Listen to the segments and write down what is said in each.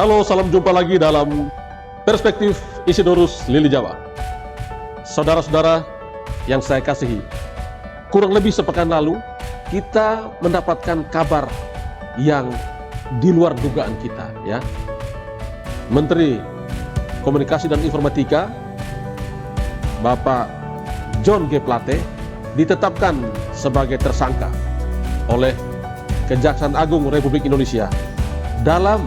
Halo, salam jumpa lagi dalam Perspektif Isidorus Lili Jawa. Saudara-saudara yang saya kasihi, kurang lebih sepekan lalu kita mendapatkan kabar yang di luar dugaan kita, ya. Menteri Komunikasi dan Informatika Bapak John G. Plate ditetapkan sebagai tersangka oleh Kejaksaan Agung Republik Indonesia dalam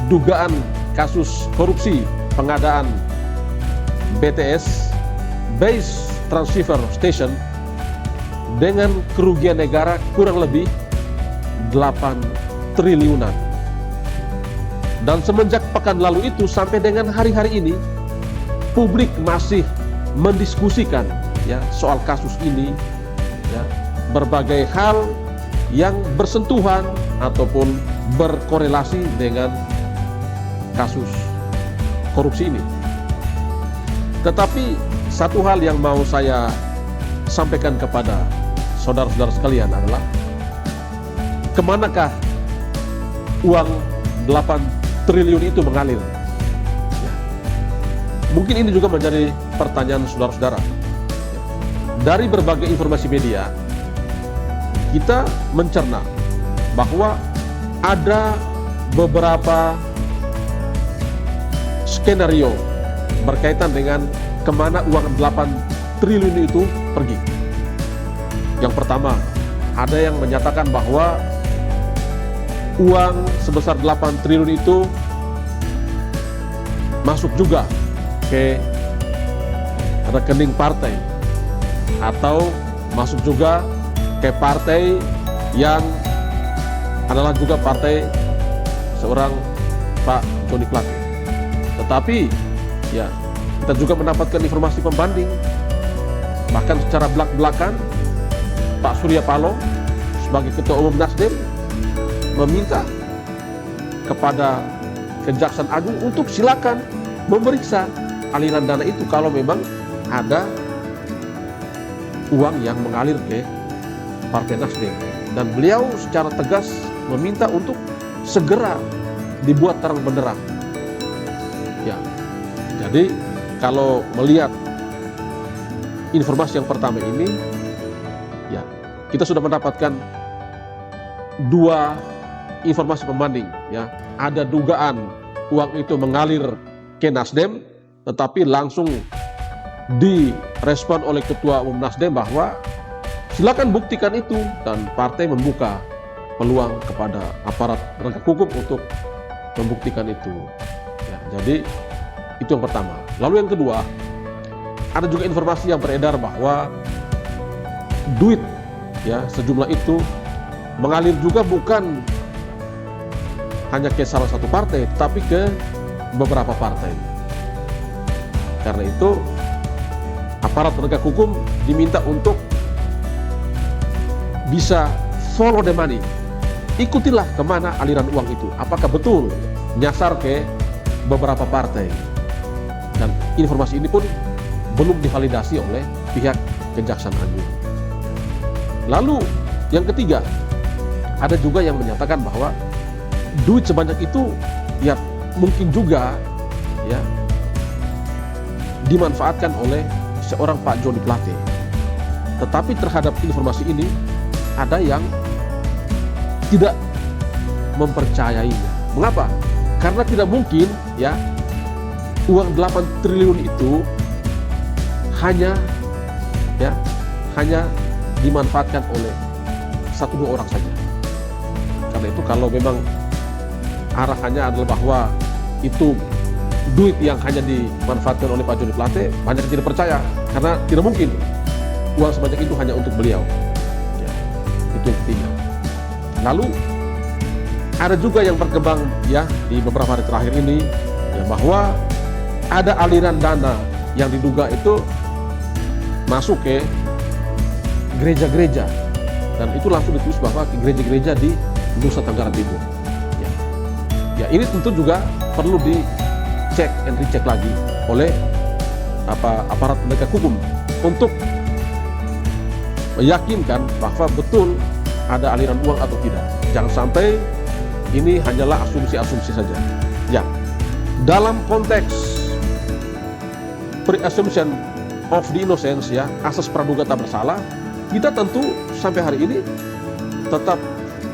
dugaan kasus korupsi pengadaan BTS Base Transceiver Station dengan kerugian negara kurang lebih 8 triliunan. Dan semenjak pekan lalu itu sampai dengan hari-hari ini, publik masih mendiskusikan ya soal kasus ini, ya, berbagai hal yang bersentuhan ataupun berkorelasi dengan kasus korupsi ini. Tetapi satu hal yang mau saya sampaikan kepada saudara-saudara sekalian adalah kemanakah uang 8 triliun itu mengalir? Ya. Mungkin ini juga menjadi pertanyaan saudara-saudara. Ya. Dari berbagai informasi media, kita mencerna bahwa ada beberapa skenario berkaitan dengan kemana uang 8 triliun itu pergi. Yang pertama, ada yang menyatakan bahwa uang sebesar 8 triliun itu masuk juga ke rekening partai atau masuk juga ke partai yang adalah juga partai seorang Pak Johnny Plate. Tetapi ya, kita juga mendapatkan informasi pembanding, bahkan secara belak-belakan Pak Surya Paloh sebagai Ketua Umum Nasdem meminta kepada Kejaksaan Agung untuk silakan memeriksa aliran dana itu kalau memang ada uang yang mengalir ke Partai Nasdem. Dan beliau secara tegas meminta untuk segera dibuat terang benderang. Ya, jadi kalau melihat informasi yang pertama ini, ya kita sudah mendapatkan dua informasi pembanding. Ya, ada dugaan uang itu mengalir ke Nasdem, tetapi langsung direspon oleh Ketua Umum Nasdem bahwa silakan buktikan itu, dan partai membuka peluang kepada aparat penegak hukum untuk membuktikan itu. Ya, jadi itu yang pertama. Lalu yang kedua, ada juga informasi yang beredar bahwa duit ya sejumlah itu mengalir juga bukan hanya ke salah satu partai, tapi ke beberapa partai. Karena itu aparat penegak hukum diminta untuk bisa follow the money. Ikutilah kemana aliran uang itu. Apakah betul nyasar ke beberapa partai. Dan informasi ini pun belum divalidasi oleh pihak Kejaksaan Agung. Lalu yang ketiga, ada juga yang menyatakan bahwa duit sebanyak itu ya mungkin juga ya dimanfaatkan oleh seorang Pak Johnny Plate. Tetapi terhadap informasi ini ada yang tidak mempercayainya. Mengapa? Karena tidak mungkin ya uang 8 triliun itu hanya dimanfaatkan oleh 1-2 orang saja. Karena itu kalau memang arahannya adalah bahwa itu duit yang hanya dimanfaatkan oleh Pak Johnny Plate, banyak yang tidak percaya karena tidak mungkin uang sebanyak itu hanya untuk beliau. Ya, itu yang ketiga. Lalu ada juga yang berkembang ya di beberapa hari terakhir ini ya, bahwa ada aliran dana yang diduga itu masuk ke gereja-gereja, dan itu langsung ditulis bahwa ke gereja-gereja di Nusa Tenggara Timur. Ya, ini tentu juga perlu dicek and recheck lagi oleh aparat penegak hukum untuk meyakinkan bahwa betul ada aliran uang atau tidak. Jangan sampai ini hanyalah asumsi-asumsi saja. Ya, dalam konteks presumption of the innocence, ya, asas praduga tak bersalah, kita tentu sampai hari ini tetap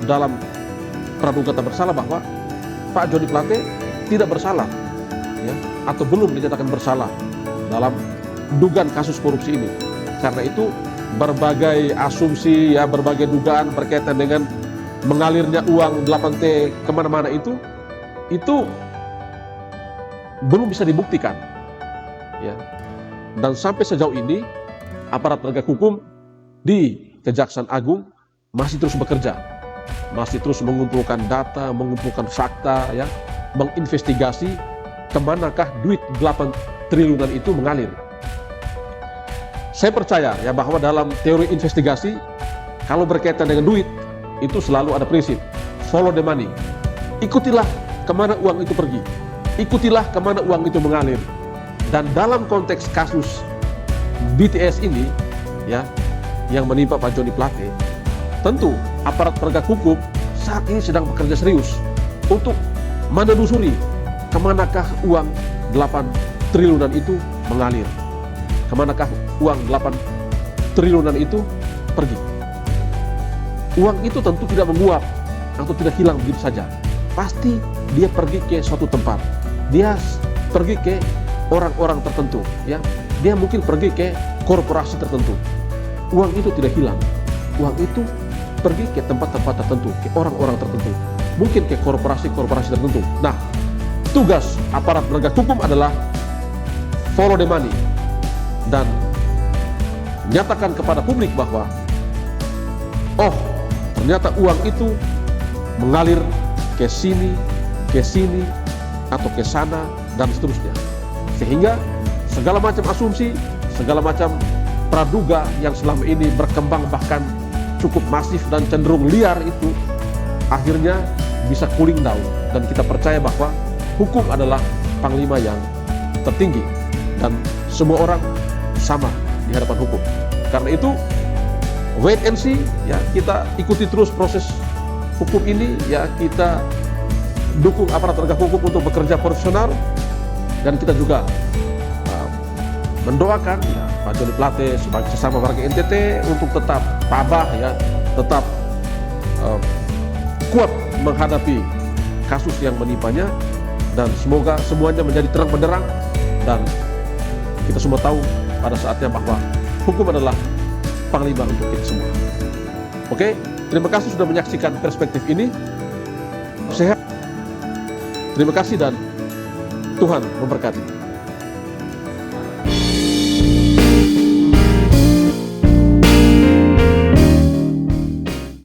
dalam praduga tak bersalah bahwa Pak Joni Plate tidak bersalah, ya, atau belum dinyatakan bersalah dalam dugaan kasus korupsi ini. Karena itu berbagai asumsi, ya, berbagai dugaan berkaitan dengan mengalirnya uang 8T kemana-mana itu belum bisa dibuktikan, ya. Dan sampai sejauh ini aparat penegak hukum di Kejaksaan Agung masih terus bekerja, masih terus mengumpulkan data, mengumpulkan fakta, ya, menginvestigasi kemanakah duit 8 triliunan itu mengalir. Saya percaya, ya, bahwa dalam teori investigasi, kalau berkaitan dengan duit, itu selalu ada prinsip follow the money. Ikutilah kemana uang itu pergi, ikutilah kemana uang itu mengalir. Dan dalam konteks kasus BTS ini, ya, yang menimpa Pak Joni Plate, tentu aparat penegak hukum saat ini sedang bekerja serius untuk menelusuri kemanakah uang 8 triliunan itu mengalir, kemanakah uang 8 triliunan itu pergi. Uang itu tentu tidak menguap atau tidak hilang begitu saja. Pasti dia pergi ke suatu tempat, dia pergi ke orang-orang tertentu, ya. Dia mungkin pergi ke korporasi tertentu. Uang itu tidak hilang, uang itu pergi ke tempat-tempat tertentu, ke orang-orang tertentu, mungkin ke korporasi-korporasi tertentu. Nah, tugas aparat penegak hukum adalah follow the money dan nyatakan kepada publik bahwa oh, ternyata uang itu mengalir ke sini, atau ke sana, dan seterusnya. Sehingga segala macam asumsi, segala macam praduga yang selama ini berkembang bahkan cukup masif dan cenderung liar itu akhirnya bisa cooling down. Dan kita percaya bahwa hukum adalah panglima yang tertinggi dan semua orang sama di hadapan hukum. Karena itu wait and see, ya, kita ikuti terus proses hukum ini, ya, kita dukung aparat penegak hukum untuk bekerja profesional, dan kita juga mendoakan, ya, Pak Joni Plate sebagai sesama warga NTT untuk tetap tabah, ya, tetap kuat menghadapi kasus yang menimpanya, dan semoga semuanya menjadi terang benderang, dan kita semua tahu pada saatnya bahwa hukum adalah panglima untuk kita semua. Oke, terima kasih sudah menyaksikan perspektif ini. Sehat. Terima kasih dan Tuhan memberkati.